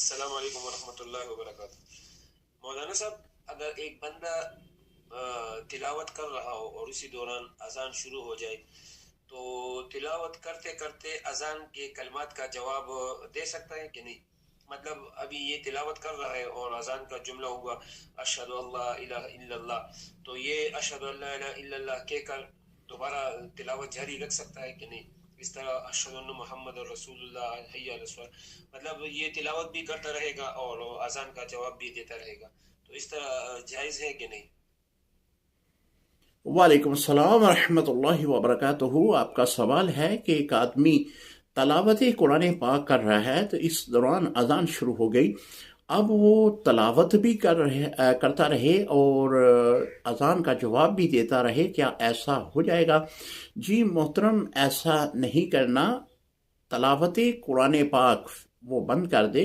السلام علیکم ورحمۃ اللہ وبرکاتہ۔ مولانا صاحب، اگر ایک بندہ تلاوت کر رہا ہو اور اسی دوران اذان شروع ہو جائے تو تلاوت کرتے کرتے اذان کے کلمات کا جواب دے سکتا ہے کہ نہیں؟ مطلب ابھی یہ تلاوت کر رہا ہے اور اذان کا جملہ ہوا اشہد اللہ الہ الا اللہ، تو یہ اشہد اللہ الہ الا اللہ کہہ کر دوبارہ تلاوت جاری رکھ سکتا ہے کہ نہیں؟ اس طرح اشہد ان محمد رسول اللہ حی علی الصلاۃ، مطلب یہ تلاوت بھی کرتا رہے گا اور اذان کا جواب بھی دیتا رہے گا، تو اس طرح جائز ہے کہ نہیں؟ وعلیکم السلام ورحمۃ اللہ وبرکاتہ۔ آپ کا سوال ہے کہ ایک آدمی تلاوت قرآن پاک کر رہا ہے تو اس دوران اذان شروع ہو گئی، اب وہ تلاوت بھی کرتا رہے اور اذان کا جواب بھی دیتا رہے، کیا ایسا ہو جائے گا؟ جی محترم، ایسا نہیں کرنا۔ تلاوت قرآن پاک وہ بند کر دے